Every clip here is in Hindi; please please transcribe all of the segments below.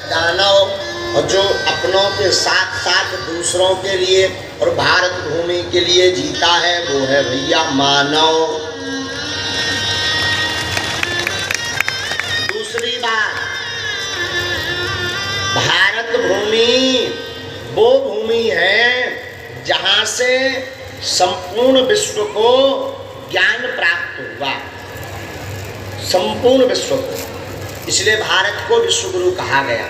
दानव, और जो अपनों के साथ साथ दूसरों के लिए और भारत भूमि के लिए जीता है वो है भैया मानव। दूसरी बात, भारत भूमि वो भूमि है जहां से संपूर्ण विश्व को ज्ञान प्राप्त हुआ, संपूर्ण विश्व को। इसलिए भारत को विश्व गुरु कहा गया।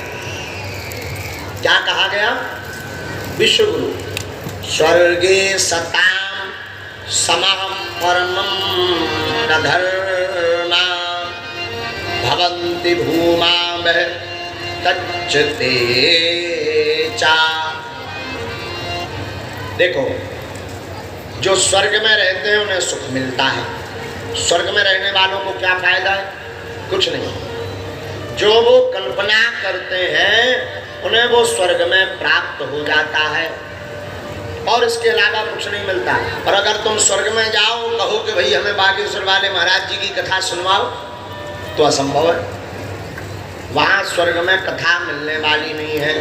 क्या कहा गया? विश्व गुरु। स्वर्गे सताम समः परमं न धर्मा भवन्ति भूमां तच्चते चा। देखो, जो स्वर्ग में रहते हैं उन्हें सुख मिलता है। स्वर्ग में रहने वालों को क्या फायदा है? कुछ नहीं। जो वो कल्पना करते हैं उन्हें वो स्वर्ग में प्राप्त हो जाता है और इसके अलावा कुछ नहीं मिलता। और अगर तुम स्वर्ग में जाओ, कहो कि भाई हमें बागेश्वर वाले महाराज जी की कथा सुनवाओ, तो असंभव है। वहां स्वर्ग में कथा मिलने वाली नहीं है।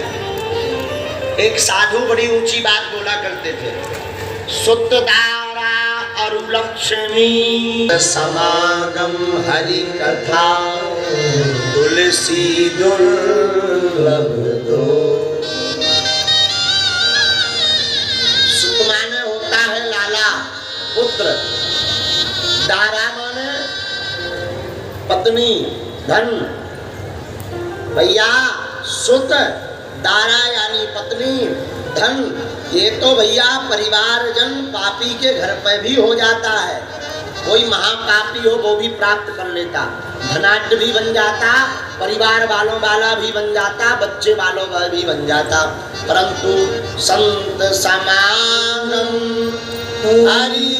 एक साधु बड़ी ऊंची बात बोला करते थे, सुतदारा अरुलक्ष्मी समागम हरि कथा तुलसी दुर्लभ दो। सुत माने होता है लाला, पुत्र। दारा माने पत्नी, धन। भैया सुत, दारा यानी पत्नी, धन, ये तो भैया परिवारजन पापी के घर पे भी हो जाता है। कोई महापापी हो वो भी प्राप्त कर लेता, धनाढ्य भी बन जाता, परिवार वालों वाला भी बन जाता, बच्चे वालों वाला भी बन जाता। परंतु संत समागम हरि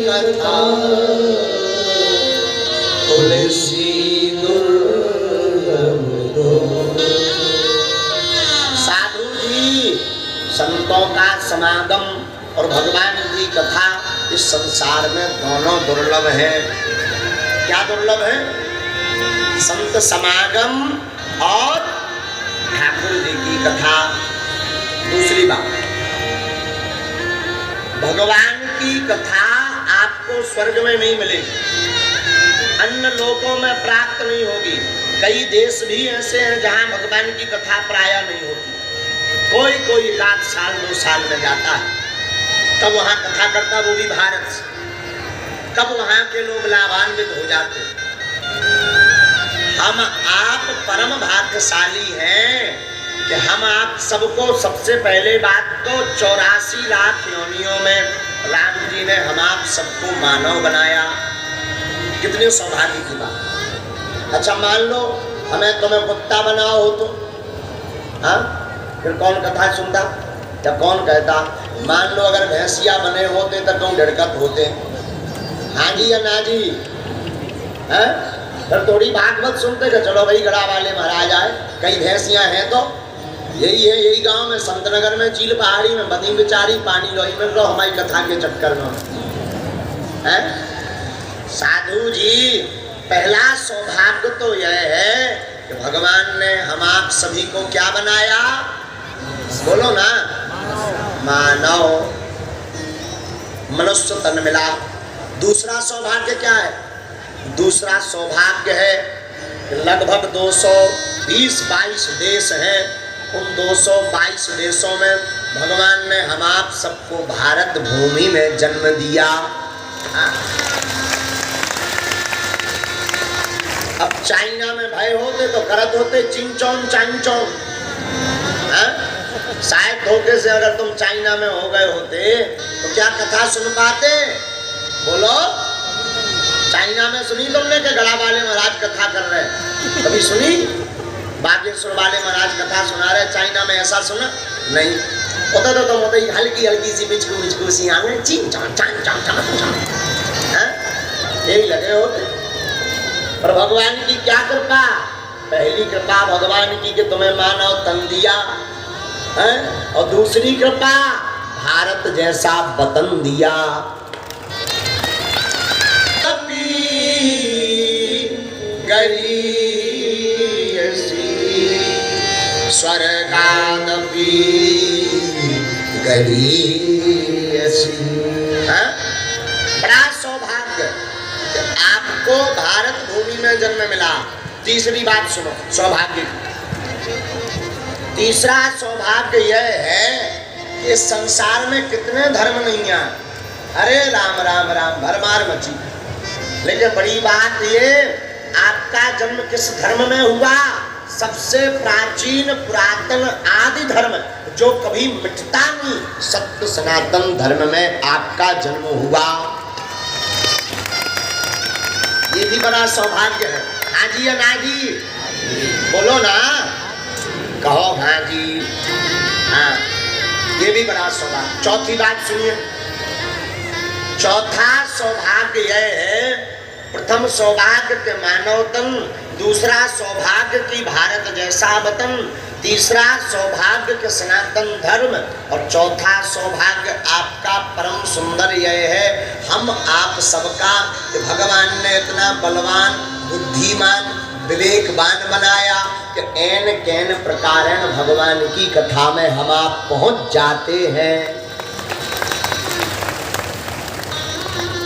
कथा तुलसी दुर्लभ दो। साधु जी, संतों का समागम और भगवान की कथा इस संसार में दोनों दुर्लभ है। क्या दुर्लभ है? संत समागम और ठाकुर जी की कथा। दूसरी बात, भगवान की कथा आपको स्वर्ग में नहीं मिलेगी, अन्य लोकों में प्राप्त नहीं होगी। कई देश भी ऐसे हैं जहां भगवान की कथा प्राय नहीं होती। कोई कोई 1 साल 2 साल में जाता है, तब वहां कथा करता, वो भी भारत से। तब वहां के लोग लाभान्वित हो जाते। हम आप परम भाग्यशाली हैं कि हम आप सबको, सबसे पहले बात तो 84 लाख योनियों में राम जी ने हम आप सबको मानव बनाया। कितने सौभाग्य की बात। अच्छा मान लो हमें तुम्हें कुत्ता बनाओ हो तो, हाँ, फिर कौन कथा सुनता या कौन कहता? मान लो अगर भैंसिया बने होते तो क्यों ढिड़कत होते? हाँ जी या ना जी? हैं? फिर थोड़ी भागवत सुनते कि चलो भाई गड़ा वाले महाराज आए, कई भैंसियां हैं तो यही है। यही गांव में संतनगर में चील पहाड़ी में बनी बेचारी पानी लोही में लो हमारी कथा के चक्कर में है। साधु जी, पहला सौभाग्य तो यह है कि भगवान ने हम आप सभी को क्या बनाया? बोलो ना, मानव, मनुष्य तन मिला। दूसरा सौभाग्य क्या है? दूसरा सौभाग्य है कि लगभग 220-22 देश हैं। उन 222 देशों में भगवान ने हम आप सबको भारत भूमि में जन्म दिया। अब चाइना में भय होते तो करत होते चिंचौन चांचौन। शायद धोखे से अगर तुम चाइना में हो गए होते तो क्या कथा सुन पाते? बोलो, चाइना में सुनी तुमने कि गड़ा वाले महाराज कथा कर रहे हैं? कभी सुनी? बागेश्वर वाले महाराज कथा सुना रहे, चाइना में ऐसा सुना नहीं होता। तो तुम होते हल्की हल्की सी बिचकू बिचकू सी आंखें चिंचौन चांचौन चांचौन, यही लगे होते। पर भगवान की क्या कृपा? पहली कृपा भगवान की कि तुम्हें मानव तन दिया है, और दूसरी कृपा भारत जैसा वतन दिया। कभी गरीब स्वर्गादपि गरीयसी। हाँ? बड़ा सौभाग्य कि आपको भारत भूमि में जन्म मिला। तीसरी बात सुनो सौभाग्य की। तीसरा सौभाग्य यह है कि संसार में कितने धर्म नहीं हैं। अरे राम राम राम भरमार मची। लेकिन बड़ी बात ये, आपका जन्म किस धर्म में हुआ? सबसे प्राचीन पुरातन आदि धर्म जो कभी मिटता नहीं, सत्य सनातन धर्म में आपका जन्म हुआ। ये भी बड़ा सौभाग्य है। हाँ जी या ना जी? बोलो ना, कहो हाँ जी। हाँ, ये भी बड़ा सौभाग्य। चौथी बात सुनिए। चौथा सौभाग्य यह है, प्रथम सौभाग्य के मानव तन, दूसरा सौभाग्य की भारत जैसा वतन, तीसरा सौभाग्य के सनातन धर्म, और चौथा सौभाग्य आपका परम सुंदर यह है, हम आप सबका भगवान ने इतना बलवान, बुद्धिमान, विवेकवान बनाया कि ऐन कैन प्रकार भगवान की कथा में हम आप पहुंच जाते हैं।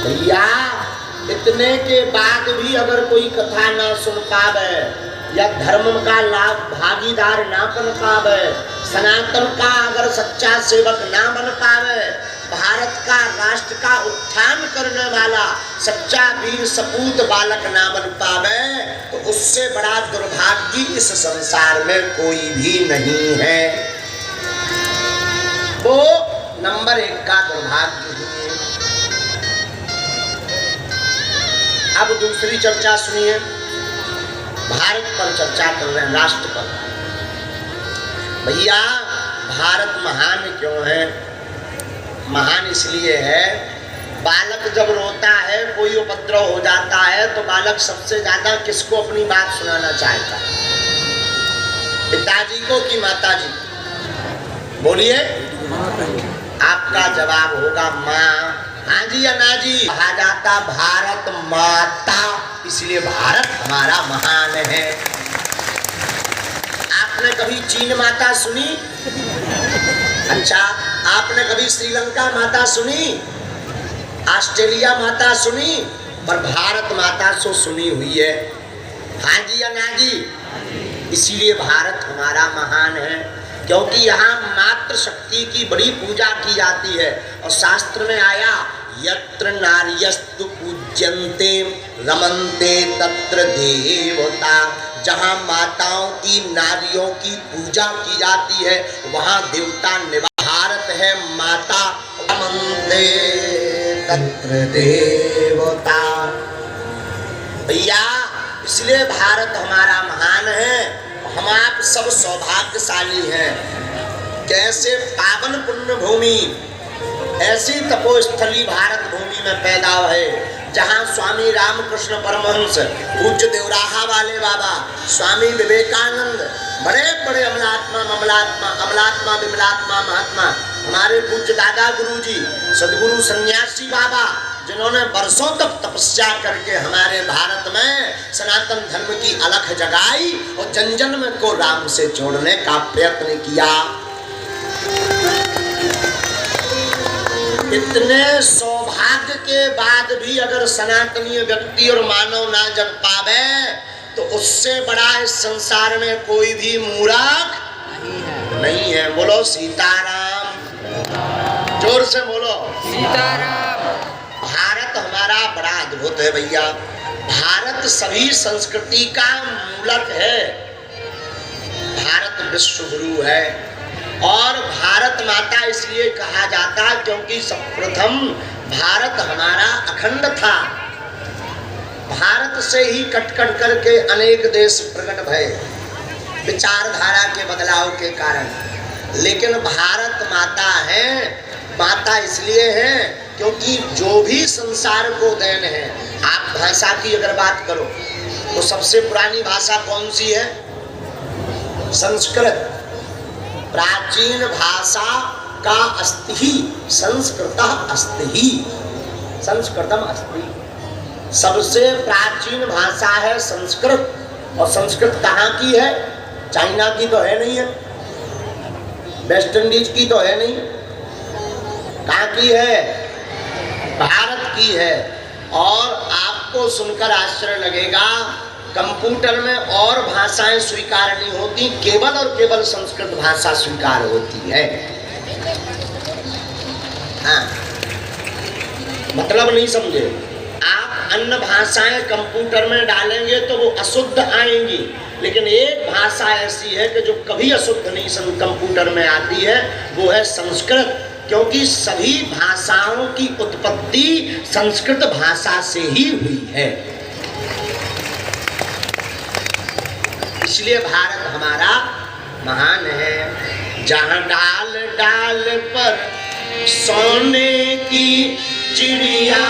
भैया इतने के बाद भी अगर कोई कथा ना सुन पावे या धर्म का लाभ भागीदार ना बन पावे, सनातन का अगर सच्चा सेवक ना बन पावे, भारत का राष्ट्र का उत्थान करने वाला सच्चा वीर सपूत बालक ना बन पावे, तो उससे बड़ा दुर्भाग्य इस संसार में कोई भी नहीं है। वो नंबर 1 का दुर्भाग्य है। अब दूसरी चर्चा सुनिए। भारत पर चर्चा कर रहे हैं, राष्ट्र पर। भैया भारत महान क्यों है? महान इसलिए है, बालक जब रोता है, कोई उपद्रव हो जाता है, तो बालक सबसे ज्यादा किसको अपनी बात सुनाना चाहता है? पिताजी को कि माताजी? बोलिए। आपका जवाब होगा माँ। हाँ जी या ना जी? कहा जाता भारत माता, इसलिए भारत हमारा महान है। आपने कभी चीन माता सुनी? अच्छा, आपने कभी श्रीलंका माता सुनी? ऑस्ट्रेलिया माता सुनी? पर भारत माता सो सुनी हुई है। हाँ जी या ना जी? इसीलिए भारत हमारा महान है, क्योंकि यहाँ मातृशक्ति की बड़ी पूजा की जाती है। और शास्त्र में आया, यत्र नार्यस्तु पूज्यन्ते रमन्ते तत्र देवता। जहाँ माताओं की, नारियों की पूजा की जाती है, वहाँ देवता निवास। भारत है माता, रमन्ते तत्र देवता। भैया इसलिए भारत हमारा महान है। हम आप सब सौभाग्यशाली हैं। कैसे पावन पुण्य भूमि, ऐसी तपोस्थली भारत भूमि में पैदा है, जहाँ स्वामी रामकृष्ण परमहंस, पूज्य देवराहा वाले बाबा, स्वामी विवेकानंद, बड़े बड़े अमलात्मा विमलात्मा महात्मा, हमारे पूज्य दादा गुरुजी, सदगुरु सन्यासी बाबा, जिन्होंने वर्षों तक तपस्या करके हमारे भारत में सनातन धर्म की अलख जगाई और जन जन को राम से जोड़ने का प्रयत्न किया। इतने सौभाग्य के बाद भी अगर सनातनीय व्यक्ति और मानव ना जग पावे, तो उससे बड़ा इस संसार में कोई भी मूर्ख नहीं है। बोलो सीताराम, जोर से बोलो सीताराम। भारत हमारा बड़ा अद्भुत है भैया। भारत सभी संस्कृति का मूलक है। भारत विश्व गुरु है। और भारत माता इसलिए कहा जाता क्योंकि सर्वप्रथम भारत हमारा अखंड था। भारत से ही कट करके अनेक देश प्रकट भये विचारधारा के बदलाव के कारण। लेकिन भारत माता है। माता इसलिए है क्योंकि जो भी संसार को देन है। आप भाषा की अगर बात करो तो सबसे पुरानी भाषा कौन सी है? संस्कृत। प्राचीन भाषा का अस्ति ही संस्कृतः अस्ति ही, संस्कृतम अस्ति। सबसे प्राचीन भाषा है संस्कृत। और संस्कृत कहाँ की है? चाइना की तो है नहीं है, वेस्ट इंडीज की तो है नहीं, कहाँ की है? भारत की है। और आपको सुनकर आश्चर्य लगेगा, कंप्यूटर में और भाषाएं स्वीकार नहीं होती, केवल और केवल संस्कृत भाषा स्वीकार होती है। हाँ, मतलब नहीं समझे? आप अन्य भाषाएं कंप्यूटर में डालेंगे तो वो अशुद्ध आएंगी, लेकिन एक भाषा ऐसी है कि जो कभी अशुद्ध नहीं कंप्यूटर में आती है, वो है संस्कृत। क्योंकि सभी भाषाओं की उत्पत्ति संस्कृत भाषा से ही हुई है। इसलिए भारत हमारा महान है। जहाँ डाल डाल पर सोने की चिड़िया